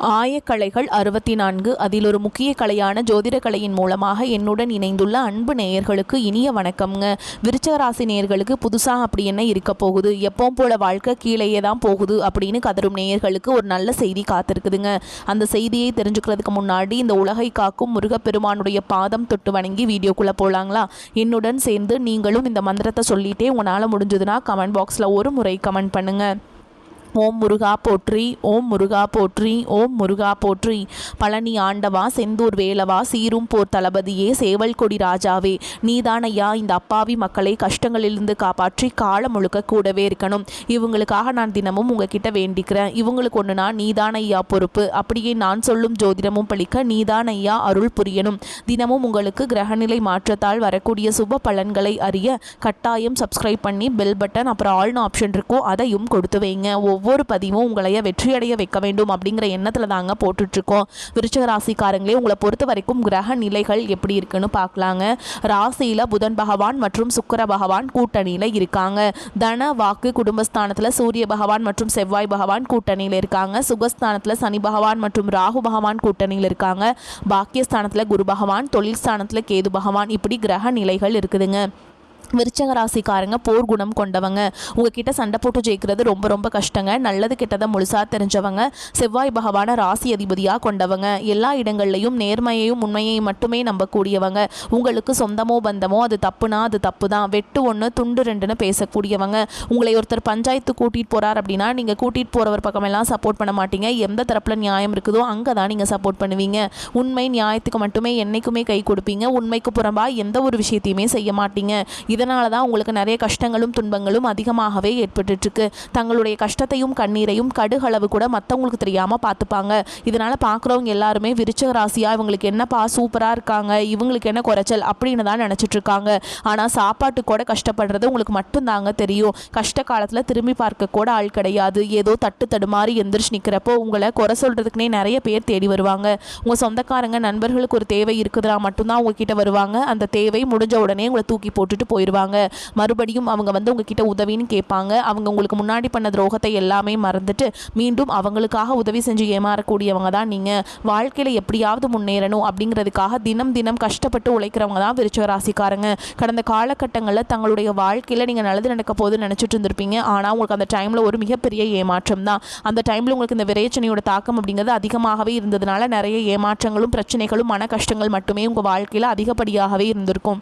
ஆயக்கலைகள் 64 அதில் ஒரு முக்கிய கலையான ஜோதிட கலையின் மூலமாக என்னுடன் இணைந்துள்ள அன்பு நேயர்களுக்கு இனிய வணக்கம்ங்க. விருச்சிக ராசி நேயர்களுக்கு புதுசாக அப்படி என்ன இருக்க போகுது, எப்பவும் போல வாழ்க்கை கீழேயே தான் போகுது அப்படின்னு கதரும் நேயர்களுக்கு ஒரு நல்ல செய்தி காத்திருக்குதுங்க. அந்த செய்தியை தெரிஞ்சுக்கிறதுக்கு முன்னாடி இந்த உலகை காக்கும் முருகப்பெருமானுடைய பாதம் தொட்டு வணங்கி வீடியோக்குள்ளே போகலாங்களா? என்னுடன் சேர்ந்து நீங்களும் இந்த மந்திரத்தை சொல்லிட்டே உங்களால் முடிஞ்சதுன்னா கமெண்ட் பாக்ஸில் ஒரு முறை கமெண்ட் பண்ணுங்கள். ஓம் முருகா போற்றி, ஓம் முருகா போற்றி, ஓம் முருகா போற்றி. பழனி ஆண்டவா, செந்தூர் வேலவா, சீரும் போர் தளபதியே, சேவல் கொடி ராஜாவே, நீதானையா இந்த அப்பாவி மக்களை கஷ்டங்களிலிருந்து காப்பாற்றி காலம் முழுக்க கூடவே இருக்கணும். இவங்களுக்காக நான் தினமும் உங்ககிட்ட வேண்டிக்கிறேன். இவங்களுக்கு ஒன்றுனா நீதானையா பொறுப்பு. அப்படியே நான் சொல்லும் ஜோதிடமும் பழிக்க நீதானையா அருள் புரியணும். தினமும் உங்களுக்கு கிரகநிலை மாற்றத்தால் வரக்கூடிய சுப பலன்களை அறிய கட்டாயம் சப்ஸ்கிரைப் பண்ணி பெல் பட்டன் அப்புறம் ஆல்னு ஆப்ஷன் இருக்கும், அதையும் கொடுத்து வைங்க. ஒவ்வொரு பதிவும் உங்களைய வெற்றியடைய வைக்க வேண்டும் அப்படிங்கிற எண்ணத்தில் தாங்க போட்டுட்ருக்கோம். விருச்சிக ராசிக்காரங்களே, உங்களை பொறுத்த வரைக்கும் கிரக நிலைகள் எப்படி இருக்குன்னு பார்க்கலாங்க. ராசியில் புதன் பகவான் மற்றும் சுக்கிர பகவான் கூட்டணியில் இருக்காங்க. தன வாக்கு குடும்பஸ்தானத்தில் சூரிய பகவான் மற்றும் செவ்வாய் பகவான் கூட்டணியில் இருக்காங்க. சுகஸ்தானத்தில் சனி பகவான் மற்றும் ராகு பகவான் கூட்டணியில் இருக்காங்க. பாக்கியஸ்தானத்தில் குரு பகவான், தொழில் ஸ்தானத்தில் கேது பகவான், இப்படி கிரக நிலைகள் இருக்குதுங்க. விருச்சிக ராசிக்காரங்க போர் குணம் கொண்டவங்க. உங்ககிட்ட சண்டை போட்டு ஜெயிக்கிறது ரொம்ப ரொம்ப கஷ்டங்க. நல்லது கெட்டதை முழுசாக தெரிஞ்சவங்க. செவ்வாய் பகவான ராசி அதிபதியாக கொண்டவங்க. எல்லா இடங்கள்லையும் நேர்மையையும் உண்மையையும் மட்டுமே நம்பக்கூடியவங்க. உங்களுக்கு சொந்தமோ பந்தமோ அது தப்புனா அது தப்பு தான், வெட்டு ஒன்று துண்டு ரெண்டுன்னு பேசக்கூடியவங்க. உங்களை ஒருத்தர் பஞ்சாயத்து கூட்டிகிட்டு போகிறார் அப்படின்னா நீங்கள் கூட்டிகிட்டு போகிறவர் பக்கமெல்லாம் சப்போர்ட் பண்ண மாட்டீங்க. எந்த தரப்பில் நியாயம் இருக்குதோ அங்கே தான் நீங்கள் சப்போர்ட் பண்ணுவீங்க. உண்மை நியாயத்துக்கு மட்டுமே என்றைக்குமே கை கொடுப்பீங்க. உண்மைக்கு புறம்பாக எந்த ஒரு விஷயத்தையுமே செய்ய மாட்டீங்க. இதனால தான் உங்களுக்கு நிறைய கஷ்டங்களும் துன்பங்களும் அதிகமாகவே ஏற்பட்டுருக்கு. தங்களுடைய கஷ்டத்தையும் கண்ணீரையும் கடுகளவு கூட மற்றவங்களுக்கு தெரியாமல் பார்த்துப்பாங்க. இதனால் பார்க்குறவங்க எல்லாருமே விருச்சிக ராசியாக இவங்களுக்கு என்னப்பா சூப்பராக இருக்காங்க, இவங்களுக்கு என்ன குறைச்சல் அப்படின்னு தான் நினச்சிட்ருக்காங்க. ஆனால் சாப்பாட்டு கூட கஷ்டப்படுறது உங்களுக்கு மட்டும்தாங்க தெரியும். கஷ்ட காலத்தில் திரும்பி பார்க்க கூட ஆள் கிடையாது. ஏதோ தட்டு தடுமாறி எந்திரிச்சு நிற்கிறப்போ உங்களை குறை சொல்கிறதுக்குனே நிறைய பேர் தேடி வருவாங்க. உங்கள் சொந்தக்காரங்க நண்பர்களுக்கு ஒரு தேவை இருக்குதுன்னா மட்டும்தான் உங்ககிட்ட வருவாங்க. அந்த தேவை முடிஞ்ச உடனே உங்களை தூக்கி போட்டுட்டு போயிடுவாங்க. மறுபடியும் அவங்க வந்து உங்ககிட்ட உதவின்னு கேட்பாங்க. அவங்க உங்களுக்கு முன்னாடி பண்ண துரோகத்தை எல்லாமே மறந்துட்டு மீண்டும் அவங்களுக்காக உதவி செஞ்சு ஏமாறக்கூடியவங்க தான் நீங்கள். வாழ்க்கையில் எப்படியாவது முன்னேறணும் அப்படிங்கிறதுக்காக தினம் தினம் கஷ்டப்பட்டு உழைக்கிறவங்க தான் விருச்சிக ராசிக்காரங்க. கடந்த காலகட்டங்களில் தங்களுடைய வாழ்க்கையில் நீங்கள் நல்லது நடக்க போகுதுன்னு நினச்சிட்டு இருந்திருப்பீங்க. ஆனால் உங்களுக்கு அந்த டைமில் ஒரு மிகப்பெரிய ஏமாற்றம் தான். அந்த டைமில் உங்களுக்கு இந்த விரைச்சனையோட தாக்கம் அப்படிங்கிறது அதிகமாகவே இருந்ததுனால நிறைய ஏமாற்றங்களும் பிரச்சனைகளும் மன கஷ்டங்கள் மட்டுமே உங்கள் வாழ்க்கையில் அதிகப்படியாகவே இருந்திருக்கும்.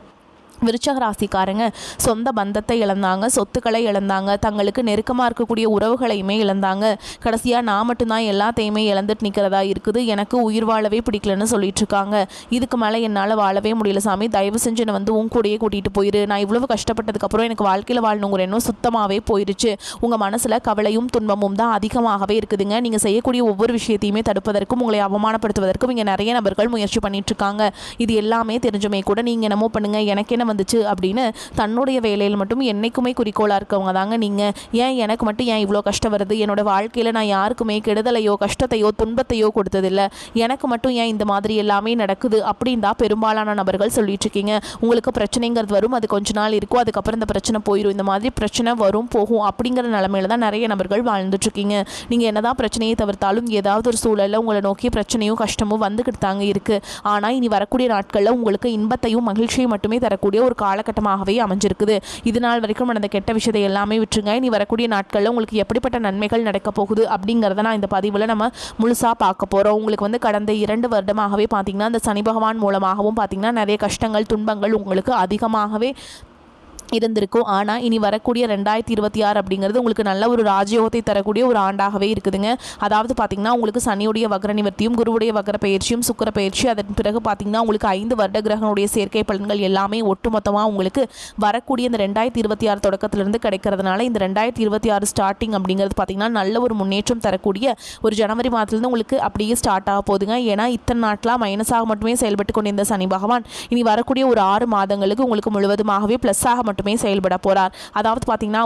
விருச்சிக ராசிக்காரங்க சொந்த பந்தத்தை இழந்தாங்க, சொத்துக்களை இழந்தாங்க, தங்களுக்கு நெருக்கமாக இருக்கக்கூடிய உறவுகளையுமே இழந்தாங்க. கடைசியாக நான் மட்டும்தான் எல்லாத்தையுமே இழந்துட்டு நிற்கிறதா இருக்குது, எனக்கு உயிர் வாழவே பிடிக்கலன்னு சொல்லிட்டு இருக்காங்க. இதுக்கு மேலே என்னால் வாழவே முடியல சாமி, தயவு செஞ்சு என்னை வந்து உன் கூடயே கூட்டிகிட்டு போயிரு. நான் இவ்வளவு கஷ்டப்பட்டதுக்கப்புறம் எனக்கு வாழ்க்கையில் வாழணுங்கிற எண்ணம் சுத்தமாகவே போயிடுச்சு. உங்கள் மனசில் கவலையும் துன்பமும் தான் அதிகமாகவே இருக்குதுங்க. நீங்கள் செய்யக்கூடிய ஒவ்வொரு விஷயத்தையுமே தடுப்பதற்கும் உங்களை அவமானப்படுத்துவதற்கும் இங்கே நிறைய நபர்கள் முயற்சி பண்ணிட்டுருக்காங்க. இது எல்லாமே தெரிஞ்சுமே கூட நீங்கள் என்னமோ பண்ணுங்கள், எனக்கு என்ன வந்துச்சு அப்படின்னு தன்னுடைய வேலையில் மட்டும் என்னைக்குமே குறிக்கோளாக இருக்கவங்க தாங்க நீங்கள். ஏன் எனக்கு மட்டும் ஏன் இவ்வளோ கஷ்டம் வருது, என்னோட வாழ்க்கையில் நான் யாருக்குமே கெடுதலையோ கஷ்டத்தையோ துன்பத்தையோ கொடுத்ததில்லை, எனக்கு மட்டும் ஏன் இந்த மாதிரி எல்லாமே நடக்குது அப்படின்னு தான் பெரும்பாலான நபர்கள் சொல்லிட்டு இருக்கீங்க. உங்களுக்கு பிரச்சனைங்கிறது வரும், அது கொஞ்ச நாள் இருக்கும், அதுக்கப்புறம் இந்த பிரச்சனை போயிடும். இந்த மாதிரி பிரச்சனை வரும் போகும் அப்படிங்கிற நிலைமையில தான் நிறைய நபர்கள் வாழ்ந்துட்டு இருக்கீங்க. நீங்கள் என்னதான் பிரச்சனையை தவிர்த்தாலும் ஏதாவது ஒரு சூழலில் உங்களை நோக்கி பிரச்சனையும் கஷ்டமும் வந்துக்கிட்டு தாங்க இருக்குது. ஆனால் இனி வரக்கூடிய நாட்களில் உங்களுக்கு இன்பத்தையும் மகிழ்ச்சியும் மட்டுமே தரக்கூடிய ஒரு காலகட்டமாகவே அமைஞ்சிருக்குது. இது நாள் வரைக்கும் நடந்த கெட்ட விஷயத்தை எல்லாமே விட்டுருங்க. இனி வரக்கூடிய நாட்களில் உங்களுக்கு எப்படிப்பட்ட நன்மைகள் நடக்க போகுது அப்படிங்கிறத நான் இந்த பதிவில் நம்ம முழுசாக பார்க்க போகிறோம். உங்களுக்கு வந்து கடந்த 2 வருடமாகவே பார்த்தீங்கன்னா இந்த சனி பகவான் மூலமாகவும் பார்த்தீங்கன்னா நிறைய கஷ்டங்கள் துன்பங்கள் உங்களுக்கு அதிகமாகவே இருந்திருக்கும். ஆனால் இனி வரக்கூடிய 2026 அப்படிங்கிறது உங்களுக்கு நல்ல ஒரு ராஜயோகத்தை தரக்கூடிய ஒரு ஆண்டாகவே இருக்குதுங்க. அதாவது பார்த்திங்கன்னா உங்களுக்கு சனியுடைய வக்ர நிவர்த்தியும் குருவுடைய வக்ர பயிற்சியும் சுக்கிர பயிற்சி, அதன் பிறகு பார்த்திங்கன்னா உங்களுக்கு 5 வருட கிரகனுடைய சேர்க்கை பலன்கள் எல்லாமே ஒட்டுமொத்தமாக உங்களுக்கு வரக்கூடிய இந்த 2026 தொடக்கத்திலிருந்து கிடைக்கிறதுனால இந்த 2026 ஸ்டார்டிங் அப்படிங்கிறது பார்த்திங்கன்னா நல்ல ஒரு முன்னேற்றம் தரக்கூடிய ஒரு ஜனவரி மாதத்துலேருந்து உங்களுக்கு அப்படியே ஸ்டார்ட் ஆக போகுதுங்க. ஏன்னா இத்தனை நாட்களாக மைனஸாக மட்டுமே செயல்பட்டு கொண்டிருந்த சனி பகவான் இனி வரக்கூடிய ஒரு 6 மாதங்களுக்கு உங்களுக்கு முழுவதுமாகவே ப்ளஸ்ஸாக மட்டுமே செயல்பட போகிறார். அதாவது பார்த்தீங்கன்னா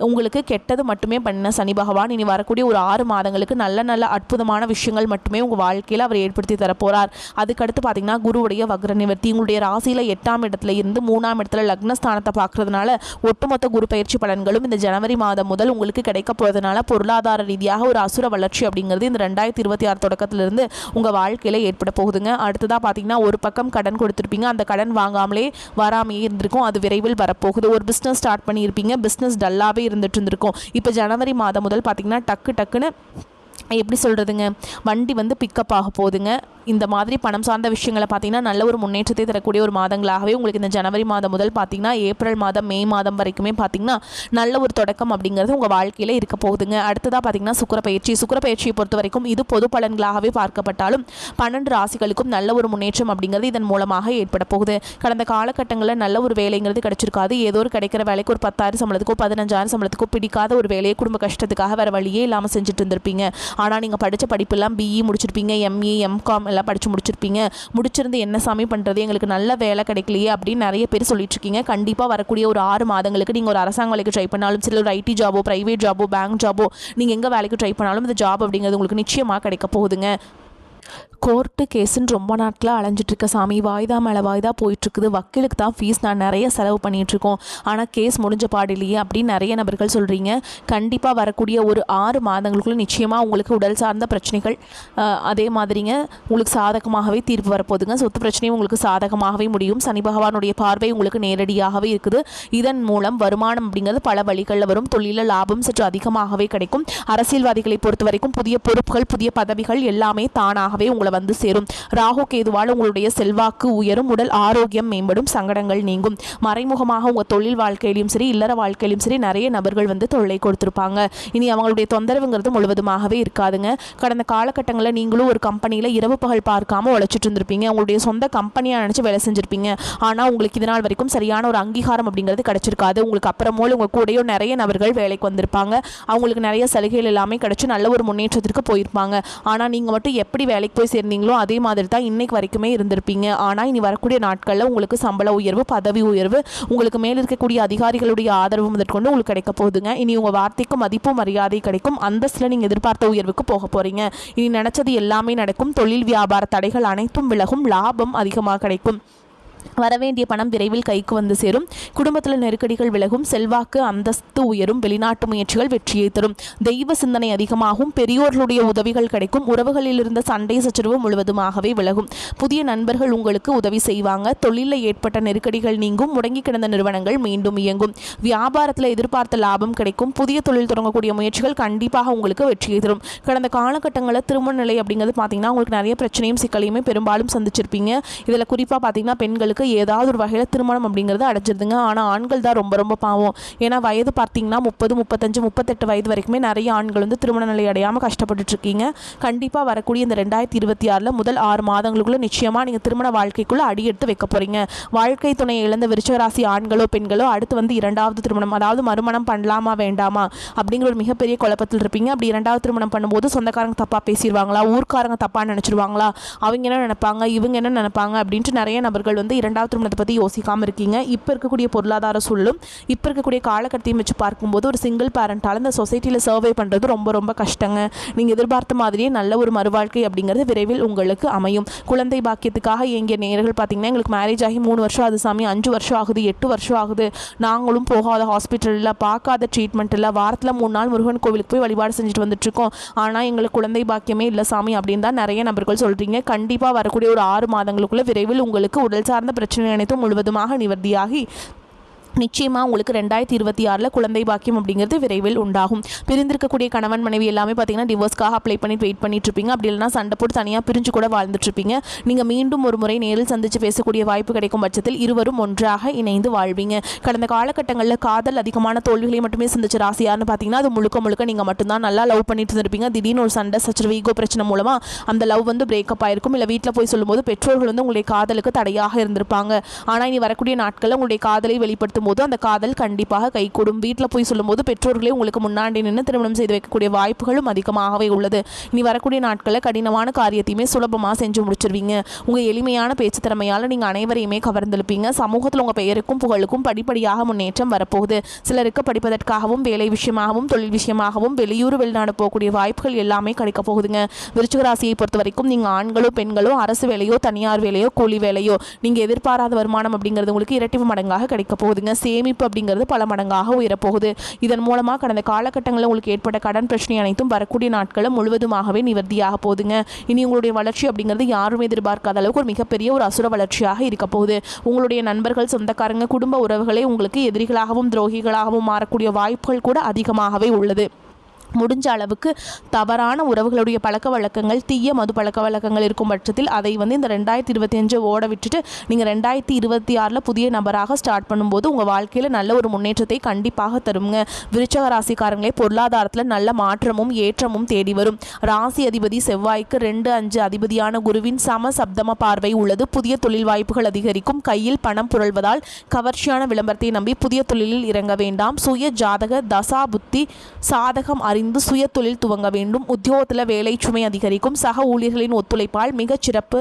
உங்களுக்கு கெட்டது மட்டுமே பண்ண சனி பகவான் இனி வரக்கூடிய ஒரு 6 மாதங்களுக்கு நல்ல நல்ல அற்புதமான விஷயங்கள் மட்டுமே உங்கள் வாழ்க்கையில் அவர் ஏற்படுத்தி தரப்போகிறார். அதுக்கடுத்து பார்த்தீங்கன்னா குருவுடைய வக்ர நிவர்த்தி உங்களுடைய ராசியில் 8ஆம் இடத்துல இருந்து 3ஆம் இடத்துல லக்னஸ்தானத்தை பார்க்கறதுனால ஒட்டுமொத்த குரு பயிற்சி பலன்களும் இந்த ஜனவரி மாதம் முதல் உங்களுக்கு கிடைக்க போகிறதுனால பொருளாதார ரீதியாக ஒரு அசுர வளர்ச்சி அப்படிங்கிறது இந்த 2026 தொடக்கத்திலிருந்து உங்கள் வாழ்க்கையில் ஏற்பட போகுதுங்க. அடுத்ததாக பார்த்தீங்கன்னா ஒரு பக்கம் கடன் கொடுத்துருப்பீங்க, அந்த கடன் வாங்காமலே வராமையே இருந்திருக்கும், அது விரைவில் வரப்போகுது. ஒரு பிஸ்னஸ் ஸ்டார்ட் பண்ணியிருப்பீங்க, பிஸ்னஸ் டல்லாகவே இருந்துட்டு இருந்திருக்கும். இப்போ ஜனவரி மாதம் முதல் பார்த்தீங்கன்னா டக்குன்னு எப்படி சொல்கிறதுங்க, வண்டி வந்து பிக்கப் ஆக போகுதுங்க. இந்த மாதிரி பணம் சார்ந்த விஷயங்களை பார்த்தீங்கன்னா நல்ல ஒரு முன்னேற்றத்தை தரக்கூடிய ஒரு மாதங்களாகவே உங்களுக்கு இந்த ஜனவரி மாதம் முதல் பார்த்தீங்கன்னா ஏப்ரல் மாதம் மே மாதம் வரைக்குமே பார்த்தீங்கன்னா நல்ல ஒரு தொடக்கம் அப்படிங்கிறது உங்கள் வாழ்க்கையில் இருக்க போகுதுங்க. அடுத்ததாக பார்த்தீங்கன்னா சுக்கிரப்பயிற்சியை பொறுத்த வரைக்கும் இது பொது பலன்களாகவே பார்க்கப்பட்டாலும் 12 ராசிகளுக்கும் நல்ல ஒரு முன்னேற்றம் அப்படிங்கிறது இதன் மூலமாக ஏற்பட போகுது. கடந்த காலகட்டங்களில் நல்ல ஒரு வேலைங்கிறது கிடைச்சிருக்காது. ஏதோ ஒரு கிடைக்கிற வேலைக்கு ஒரு 10,000 சம்பளத்துக்கோ 15,000 சம்பளத்துக்கோ பிடிக்காத ஒரு வேலையை குடும்ப கஷ்டத்துக்காக வேறு வழியே இல்லாமல் செஞ்சுட்டு இருந்திருப்பீங்க. ஆனால் நீங்கள் படித்த படிப்பெல்லாம் பிஇ முடிச்சிருப்பீங்க, எம்இ எம்காம் எல்லாம் படித்து முடிச்சிருந்து என்ன சாமி பண்ணுறது, எங்களுக்கு நல்ல வேலை கிடைக்கலையே அப்படின்னு நிறைய பேர் சொல்லிட்டு இருக்கீங்க. கண்டிப்பாக வரக்கூடிய ஒரு 6 மாதங்களுக்கு நீங்கள் ஒரு அரசாங்க வேலைக்கு ட்ரை பண்ணாலும் சரி, ஒரு ஐடி ஜாபோ பிரைவேட் ஜாபோ பேங்க் ஜாபோ நீங்கள் எங்கே வேலைக்கு ட்ரை பண்ணாலும் இந்த ஜாப் அப்படிங்கிறது உங்களுக்கு நிச்சயமாக கிடைக்க போகுதுங்க. கோர்ட்டு கேஸுன்னு ரொம்ப நாட்களாக அலைஞ்சிட்ருக்க சாமி, வாய்தா மேலே வாய்தா போயிட்டுருக்குது, வக்கீலுக்கு தான் ஃபீஸ் நான் நிறைய செலவு பண்ணிகிட்ருக்கோம், ஆனால் கேஸ் முடிஞ்ச பாடில்லையே அப்படின்னு நிறைய நபர்கள் சொல்கிறீங்க. கண்டிப்பாக வரக்கூடிய ஒரு 6 மாதங்களுக்குள்ள நிச்சயமாக உங்களுக்கு உடல் சார்ந்த பிரச்சனைகள் அதே மாதிரிங்க உங்களுக்கு சாதகமாகவே தீர்ப்பு வரப்போகுதுங்க. சொத்து பிரச்சனையும் உங்களுக்கு சாதகமாகவே முடியும். சனி பகவானுடைய பார்வை உங்களுக்கு நேரடியாகவே இருக்குது. இதன் மூலம் வருமானம் அப்படிங்கிறது பல வழிகளில் வரும். தொழில லாபம் சற்று அதிகமாகவே கிடைக்கும். அரசியல்வாதிகளை பொறுத்த வரைக்கும் புதிய பொறுப்புகள் புதிய பதவிகள் எல்லாமே தானாகவே உங்களை வந்து சேரும். ராகு கேதுவால் உங்களுடைய செல்வாக்கு உயரும், உடல் ஆரோக்கியம் மேம்படும், சங்கடங்கள் நீங்கும். மறைமுகமாக உங்கள் தொழில் வாழ்க்கையிலும் சரி இல்லற வாழ்க்கையிலும் சரி நிறைய நபர்கள் வந்து தொல்லை கொடுத்துருப்பாங்க. இனி அவங்களுடைய தொந்தரவுங்கிறது முழுவதுமாகவே இருக்காதுங்க. கடந்த காலகட்டங்களில் நீங்களும் ஒரு கம்பெனியில் இரவு பகல் பார்க்காம உழைச்சிட்டு இருந்திருப்பீங்க. உங்களுடைய சொந்த கம்பெனியாக நினச்சி வேலை செஞ்சுருப்பீங்க. ஆனால் உங்களுக்கு இதனால் வரைக்கும் சரியான ஒரு அங்கீகாரம் அப்படிங்கிறது கிடைச்சிருக்காது. உங்களுக்கு அப்புறமோல உங்கள் கூடயோ நிறைய நபர்கள் வேலைக்கு வந்திருப்பாங்க. அவங்களுக்கு நிறைய சலுகைகள் எல்லாமே கிடைச்சி நல்ல ஒரு முன்னேற்றத்திற்கு போயிருப்பாங்க. ஆனால் நீங்கள் மட்டும் எப்படி வேலைக்கு போய் சேர்ந்தீங்களோ அதே மாதிரி தான் இன்னைக்கு வரைக்குமே இருந்திருப்பீங்க. ஆனால் இனி வரக்கூடிய நாட்களில் உங்களுக்கு சம்பள உயர்வு பதவி உயர்வு உங்களுக்கு மேல் இருக்கக்கூடிய அதிகாரிகளுடைய ஆதரவு முதற்கொண்டு உங்களுக்கு கிடைக்க போகுதுங்க. இனி உங்கள் வார்த்தைக்கு மதிப்பு மரியாதை கிடைக்கும். அந்தஸ்தில் நீங்கள் எதிர்பார்த்த உயர்வுக்கு போக போகிறீங்க. இனி நினச்சது எல்லாமே நடக்கும். தொழில் வியாபார தடைகள் அனைத்தும் விலகும். லாபம் அதிகமாக கிடைக்கும். வரவேண்டிய பணம் விரைவில் கைக்கு வந்து சேரும். குடும்பத்தில் நெருக்கடிகள் விலகும். செல்வாக்கு அந்தஸ்து உயரும். வெளிநாட்டு முயற்சிகள் வெற்றியை தரும். தெய்வ சிந்தனை அதிகமாகும். பெரியோர்களுடைய உதவிகள் கிடைக்கும். உறவுகளில் இருந்த சண்டை சச்சரவு முழுவதுமாகவே விலகும். புதிய நண்பர்கள் உங்களுக்கு உதவி செய்வாங்க. தொழிலில் ஏற்பட்ட நெருக்கடிகள் நீங்கும். முடங்கி கிடந்த நிறுவனங்கள் மீண்டும் இயங்கும். வியாபாரத்தில் எதிர்பார்த்த லாபம் கிடைக்கும். புதிய தொழில் தொடங்கக்கூடிய முயற்சிகள் கண்டிப்பாக உங்களுக்கு வெற்றியை தரும். கடந்த காலகட்டங்களில் திருமண நிலை அப்படிங்கிறது பார்த்தீங்கன்னா உங்களுக்கு நிறைய பிரச்சனையும் சிக்கலையுமே பெரும்பாலும் சந்திச்சிருப்பீங்க. இதில் குறிப்பாக பார்த்தீங்கன்னா பெண்களுக்கு ஏதாவது ஒரு வகையில் திருமணம் அப்படிங்கிறது அடைஞ்சிருதுங்க. ஆனால் ஆண்கள் தான் ரொம்ப ரொம்ப பாவம். ஏன்னா வயது பார்த்தீங்கன்னா 30 35 38 வயது வரைக்குமே நிறைய ஆண்கள் வந்து திருமண நிலை அடையாமல் கஷ்டப்பட்டுட்டு இருக்கீங்க. கண்டிப்பாக வரக்கூடிய இந்த 2026 முதல் 6 மாதங்களுக்குள்ள நிச்சயமாக நீங்கள் திருமண வாழ்க்கைக்குள்ளே அடி எடுத்து வைக்க போகிறீங்க. வாழ்க்கை துணையை இழந்த விருச்சிகராசி ஆண்களோ பெண்களோ அடுத்து வந்து 2வது திருமணம் அதாவது மறுமணம் பண்ணலாமா வேண்டாமா அப்படிங்கிற ஒரு மிகப்பெரிய குழப்பத்தில் இருப்பீங்க. அப்படி 2வது திருமணம் பண்ணும்போது சொந்தக்காரங்க தப்பாக பேசிடுவாங்களா, ஊர்க்காரங்க தப்பாக நினச்சிடுவாங்களா, அவங்க என்ன நினைப்பாங்க இவங்க என்ன நினைப்பாங்க அப்படின்ட்டு நிறைய நபர்கள் வந்து 2வது திருமணத்தை பற்றி யோசிக்காமல் இருக்கீங்க. இப்போ இருக்கக்கூடிய பொருளாதார சூழலும் இப்போ இருக்கக்கூடிய காலகட்டத்தையும் வச்சு பார்க்கும்போது ஒரு சிங்கிள் பேரண்டால் இந்த சொசைட்டியில் சர்வே பண்ணுறது ரொம்ப ரொம்ப கஷ்டங்க. நீங்கள் எதிர்பார்த்த மாதிரியே நல்ல ஒரு மறுவாழ்க்கை அப்படிங்கிறது விரைவில் உங்களுக்கு அமையும். குழந்தை பாக்கியத்துக்காக எங்கிய நேயர்கள் பார்த்தீங்கன்னா எங்களுக்கு மேரேஜ் ஆகி 3 வருஷம் ஆகுது சாமி, 5 வருஷம் ஆகுது, 8 வருஷம் ஆகுது, நாங்களும் போகாத ஹாஸ்பிட்டல் இல்லை, பார்க்காத ட்ரீட்மெண்ட் இல்லை, வாரத்தில் 3 நாள் முருகன் கோவிலுக்கு போய் வழிபாடு செஞ்சுட்டு வந்துட்டுருக்கோம், ஆனால் எங்களுக்கு குழந்தை பாக்கியமே இல்லை சாமி அப்படின்னு தான் நிறைய நபர்கள் சொல்கிறீங்க. கண்டிப்பாக வரக்கூடிய ஒரு 6 மாதங்களுக்குள்ள விரைவில் உங்களுக்கு உடல் சார்ந்த பிரச்சனை அனைத்தும் முழுவதுமாக நிவர்த்தியாகி நிச்சயமாக உங்களுக்கு 2026 குழந்தை பாக்கியம் அப்படிங்கிறது விரைவில் உண்டாகும். பிரிந்திருக்கக்கூடிய கணவன் மனைவி எல்லாமே பார்த்தீங்கன்னா டிவோர்ஸ்க்காக அப்ளை பண்ணிட்டு வெயிட் பண்ணிட்டு இருப்பீங்க. அப்படி இல்லைனா சண்டை போட்டு தனியாக பிரிஞ்சு கூட வாழ்ந்துட்டு இருப்பீங்க. நீங்கள் மீண்டும் ஒரு முறை நேரில் சந்தித்து பேசக்கூடிய வாய்ப்பு கிடைக்கும் பட்சத்தில் இருவரும் ஒன்றாக இணைந்து வாழ்வீங்க. கடந்த காலகட்டங்களில் காதல் அதிகமான தோல்விகளை மட்டுமே சந்திச்ச ராசியார்னு பார்த்தீங்கன்னா அது முழுக்க முழுக்க நீங்கள் மட்டும்தான் நல்லா லவ் பண்ணிட்டு இருந்திருப்பீங்க. திடீர்னு ஒரு சண்டை சச்சரவு ஈகோ பிரச்சனை மூலமாக அந்த லவ் வந்து பிரேக்கப் ஆயிருக்கும். இல்லை வீட்டில் போய் சொல்லும்போது பெற்றோர்கள் வந்து உங்களுடைய காதலுக்கு தடையாக இருந்திருப்பாங்க. ஆனால் இனி வரக்கூடிய நாட்களில் உங்களுடைய காதலை வெளிப்படுத்தும் காட்டும் போது அந்த காதல் கண்டிப்பாக கைகூடும். வீட்டில் போய் சொல்லும்போது பெற்றோர்களே உங்களுக்கு முன்னாடி நின்று திருமணம் செய்து வைக்கக்கூடிய வாய்ப்புகளும் அதிகமாகவே உள்ளது. இனி வரக்கூடிய நாட்களில் கடினமான காரியத்தையுமே சுலபமாக செஞ்சு முடிச்சிருவீங்க. உங்கள் எளிமையான பேச்சு திறமையால் நீங்கள் அனைவரையுமே கவர்ந்தெழுப்பீங்க. சமூகத்தில் உங்கள் பெயருக்கும் புகழுக்கும் படிப்படியாக முன்னேற்றம் வரப்போகுது. சிலருக்கு படிப்பதற்காகவும் வேலை விஷயமாகவும் தொழில் விஷயமாகவும் வெளியூர் வெளிநாடு போகக்கூடிய வாய்ப்புகள் எல்லாமே கிடைக்க போகுதுங்க. விருச்சிக ராசியை பொறுத்த வரைக்கும் நீங்கள் ஆண்களோ பெண்களோ அரசு வேலையோ தனியார் வேலையோ கூலி வேலையோ நீங்கள் எதிர்பாராத வருமானம் அப்படிங்கிறது உங்களுக்கு இரட்டிப்பு மடங்காக கிடைக்க போகுதுங்க. சேமிப்பு அப்படிங்கிறது பல மடங்காக உயரப்போகுது. இதன் மூலமாக கடந்த காலகட்டங்களில் உங்களுக்கு ஏற்பட்ட கடன் பிரச்சனை அனைத்தும் வரக்கூடிய நாட்களில் முழுவதுமாகவே நிவர்த்தியாக போகுதுங்க. இனி உங்களுடைய வளர்ச்சி அப்படிங்கிறது யாரும் எதிர்பார்க்காத அளவுக்கு ஒரு மிகப்பெரிய ஒரு அசுர வளர்ச்சியாக இருக்க போகுது. உங்களுடைய நண்பர்கள் சொந்தக்காரங்க குடும்ப உறவுகளே உங்களுக்கு எதிரிகளாகவும் துரோகிகளாகவும் மாறக்கூடிய வாய்ப்புகள் கூட அதிகமாகவே உள்ளது. முடிஞ்ச அளவுக்கு தவறான உறவுகளுடைய பழக்க வழக்கங்கள் தீய மது பழக்க வழக்கங்கள் இருக்கும் பட்சத்தில் அதை வந்து இந்த 2025 ஓட விட்டுட்டு நீங்கள் 2026 புதிய நபராக ஸ்டார்ட் பண்ணும்போது உங்கள் வாழ்க்கையில் நல்ல ஒரு முன்னேற்றத்தை கண்டிப்பாக தருங்க. விருச்சிக ராசிக்காரங்களே பொருளாதாரத்தில் நல்ல மாற்றமும் ஏற்றமும் தேடி வரும். ராசி அதிபதி செவ்வாய்க்கு 2-5 அதிபதியான குருவின் சம சப்தம பார்வை உள்ளது. புதிய தொழில் வாய்ப்புகள் அதிகரிக்கும். கையில் பணம் புரள்வதால் கவர்ச்சியான விளம்பரத்தை நம்பி புதிய தொழிலில் இறங்க வேண்டாம். சுய ஜாதக தசா புத்தி சாதகம் சுய தொழில் துவங்க வேண்டும். உத்தியோகத்தில் வேலை சுமை அதிகரிக்கும். சக ஊழியர்களின் ஒத்துழைப்பால் மிகச் சிறப்பு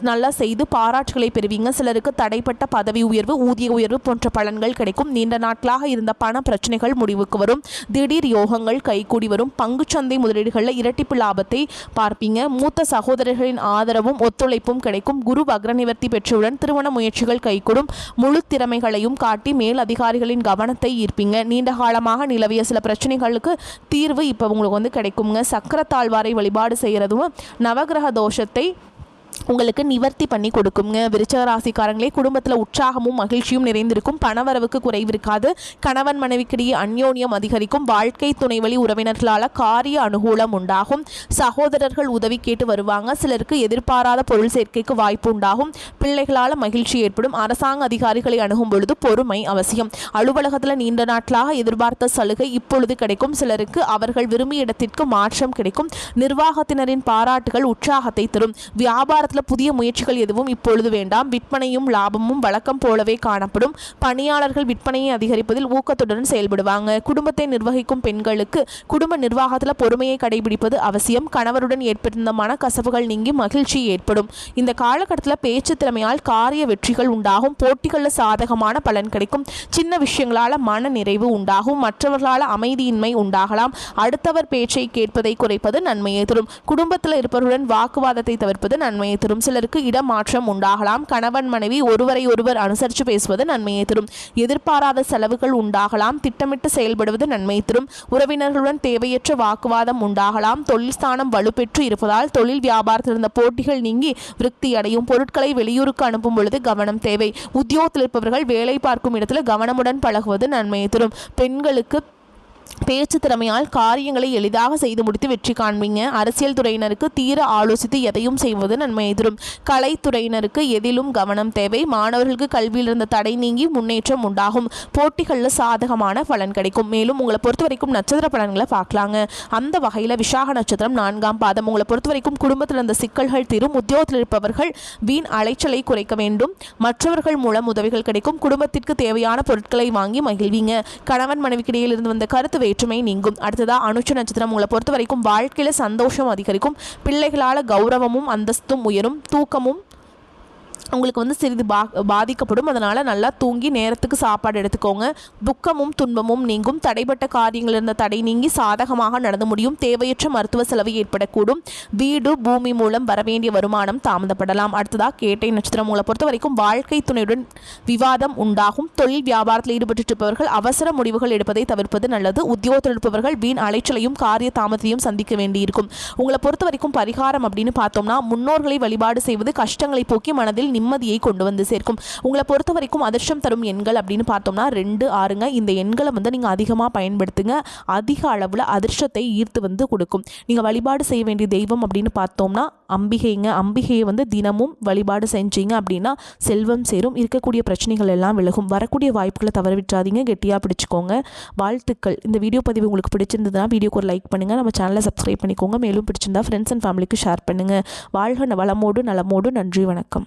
நல்லா செய்து பாராட்டுகளை பெறுவீங்க. சிலருக்கு தடைப்பட்ட பதவி உயர்வு ஊதிய உயர்வு போன்ற பலன்கள் கிடைக்கும். நீண்ட நாட்களாக இருந்த பண பிரச்சனைகள் முடிவுக்கு வரும். திடீர் யோகங்கள் கைகூடி வரும். பங்குச்சந்தை முதலீடுகளில் இரட்டிப்பு லாபத்தை பார்ப்பீங்க. மூத்த சகோதரர்களின் ஆதரவும் ஒத்துழைப்பும் கிடைக்கும். குரு வக்ரநிவர்த்தி பெற்றவுடன் திருமண முயற்சிகள் கைகூடும். முழு திறமைகளையும் காட்டி மேல் அதிகாரிகளின் கவனத்தை ஈர்ப்பீங்க. நீண்ட காலமாக நிலவிய சில பிரச்சனைகளுக்கு தீர்வு இப்போ உங்களுக்கு வந்து கிடைக்குங்க. சக்கரத்தாழ்வாரை வழிபாடு செய்கிறதும் நவகிரக தோஷத்தை உங்களுக்கு நிவர்த்தி பண்ணி கொடுக்குங்க. விருச்சிக ராசிக்காரங்களே குடும்பத்தில் உற்சாகமும் மகிழ்ச்சியும் நிறைந்திருக்கும். பணவரவுக்கு குறைவு இருக்காது. கணவன் மனைவிக்கிடையே அந்யோன்யம் அதிகரிக்கும். வாழ்க்கை துணை வழி உறவினர்களால் காரிய அனுகூலம் உண்டாகும். சகோதரர்கள் உதவி கேட்டு வருவாங்க. சிலருக்கு எதிர்பாராத பொருள் சேர்க்கைக்கு வாய்ப்பு உண்டாகும். பிள்ளைகளால் மகிழ்ச்சி ஏற்படும். அரசாங்க அதிகாரிகளை அணுகும் பொழுது பொறுமை அவசியம். அலுவலகத்தில் நீண்ட நாட்களாக எதிர்பார்த்த சலுகை இப்பொழுது கிடைக்கும். சிலருக்கு அவர்கள் விரும்பிய இடத்திற்கு மாற்றம் கிடைக்கும். நிர்வாகத்தினரின் பாராட்டுகள் உற்சாகத்தை தரும். வியாபாரத்தில் புதிய முயற்சிகள் எதுவும் இப்பொழுது வேண்டாம். விற்பனையும் லாபமும் வழக்கம் போலவே காணப்படும். பணியாளர்கள் விற்பனையை அதிகரிப்பதில் ஊக்கத்துடன் செயல்படுவாங்க. குடும்பத்தை நிர்வகிக்கும் பெண்களுக்கு குடும்ப நிர்வாகத்தில் பொறுமையை கடைபிடிப்பது அவசியம். கணவருடன் ஏற்பட்டிருந்த மனக்கசவுகள் நீங்கி மகிழ்ச்சி ஏற்படும். இந்த காலகட்டத்தில் பேச்சு திறமையால் காரிய வெற்றிகள் உண்டாகும். போட்டிகளில் சாதகமான பலன் கிடைக்கும். சின்ன விஷயங்களால் மன நிறைவு உண்டாகும். மற்றவர்களால் அமைதியின்மை உண்டாகலாம். அடுத்தவர் பேச்சை கேட்பதை குறைப்பது நன்மையை தரும். குடும்பத்தில் இருப்பவருடன் வாக்குவாதத்தை தவிர்ப்பது நன்மையை தரும். சிலருக்கு இடமாற்றம் உண்டாகலாம். கணவன் மனைவி ஒருவரை ஒருவர் அனுசரித்து பேசுவது நன்மையை தரும். எதிர்பாராத செலவுகள் உண்டாகலாம். திட்டமிட்டு செயல்படுவது நன்மை தரும். உறவினர்களுடன் தேவையற்ற வாக்குவாதம் உண்டாகலாம். தொழில் ஸ்தானம் வலுப்பெற்று இருப்பதால் தொழில் வியாபாரத்தில் இருந்த போட்டிகள் நீங்கி விருத்தி அடையும். பொருட்களை வெளியூருக்கு அனுப்பும் பொழுது கவனம் தேவை. உத்தியோகத்தில் இருப்பவர்கள் வேலை பார்க்கும் இடத்தில் கவனமுடன் பழகுவது நன்மையை தரும். பெண்களுக்கு பேச்சு திறமையால் காரியங்களை எளிதாக செய்து முடித்து வெற்றி காண்பீங்க. அரசியல் துறையினருக்கு தீர ஆலோசித்து எதையும் செய்வது நன்மையை தரும். கலைத்துறையினருக்கு எதிலும் கவனம் தேவை. மாணவர்களுக்கு கல்வியில் இருந்த தடை நீங்கி முன்னேற்றம் உண்டாகும். போட்டிகளில் சாதகமான பலன் கிடைக்கும். மேலும் உங்களை பொறுத்த வரைக்கும் நட்சத்திர பலன்களை பார்க்கலாங்க. அந்த வகையில் விசாக நட்சத்திரம் 4ஆம் பாதம். உங்களை பொறுத்த வரைக்கும் குடும்பத்தில் இருந்த சிக்கல்கள் தீரும். உத்தியோகத்தில் இருப்பவர்கள் வீண் அலைச்சலை குறைக்க வேண்டும். மற்றவர்கள் மூலம் உதவிகள் கிடைக்கும். குடும்பத்திற்கு தேவையான பொருட்களை வாங்கி மகிழ்வீங்க. கணவன் மனைவிக்கிடையில் இருந்து வந்த கருத்து வேற்றுமை நீங்கும். அடுத்ததா அனுஷ நட்சத்திரம். உங்களை பொறுத்த வரைக்கும் வாழ்க்கையில சந்தோஷம் அதிகரிக்கும். பிள்ளைகளால கௌரவமும் அந்தஸ்தும் உயரும். தூக்கமும் உங்களுக்கு வந்து சிறிது பாதிக்கப்படும். அதனால் நல்லா தூங்கி நேரத்துக்கு சாப்பாடு எடுத்துக்கோங்க. துக்கமும் துன்பமும் நீங்கும். தடைப்பட்ட காரியங்கள் இருந்த தடை நீங்கி சாதகமாக நடந்து முடியும். தேவையற்ற மருத்துவ செலவு ஏற்படக்கூடும். வீடு பூமி மூலம் வரவேண்டிய வருமானம் தாமதப்படலாம். அடுத்ததாக கேட்டை நட்சத்திரம். உங்களை பொறுத்த வரைக்கும் வாழ்க்கை துணையுடன் விவாதம் உண்டாகும். தொழில் வியாபாரத்தில் ஈடுபட்டு இருப்பவர்கள் அவசர முடிவுகள் எடுப்பதை தவிர்ப்பது நல்லது. உத்தியோகத்தில் இருப்பவர்கள் வீண் அலைச்சலையும் காரிய தாமதத்தையும் சந்திக்க வேண்டியிருக்கும். உங்களை பொறுத்த வரைக்கும் பரிகாரம் அப்படின்னு பார்த்தோம்னா முன்னோர்களை வழிபாடு செய்வது கஷ்டங்களை போக்கி மனதில் நிம்மதியை கொண்டு வந்து சேர்க்கும். உங்களை பொறுத்த வரைக்கும் அதிர்ஷ்டம் தரும் எண்கள் அப்படின்னு பார்த்தோம்னா 2, 6ங்க. இந்த எண்களை வந்து நீங்கள் அதிகமாக பயன்படுத்துங்க. அதிக அளவில் அதிர்ஷ்டத்தை ஈர்த்து வந்து கொடுக்கும். நீங்கள் வழிபாடு செய்ய வேண்டிய தெய்வம் அப்படின்னு பார்த்தோம்னா அம்பிகைங்க. அம்பிகையை வந்து தினமும் வழிபாடு செஞ்சீங்க அப்படின்னா செல்வம் சேரும். இருக்கக்கூடிய பிரச்சனைகள் எல்லாம் விலகும். வரக்கூடிய வாய்ப்புகளை தவற விட்டுறாதீங்க. கெட்டியாக பிடிச்சிக்கோங்க. வாழ்த்துக்கள். இந்த வீடியோ பதிவு உங்களுக்கு பிடிச்சிருந்ததுன்னா வீடியோக்கு ஒரு லைக் பண்ணுங்கள். நம்ம சேனலை சப்ஸ்கிரைப் பண்ணிக்கோங்க. மேலும் பிடிச்சிருந்தா ஃப்ரெண்ட்ஸ் அண்ட் ஃபேமிலிக்கு ஷேர் பண்ணுங்கள். வாழ்க வளமோடு நலமோடு. நன்றி, வணக்கம்.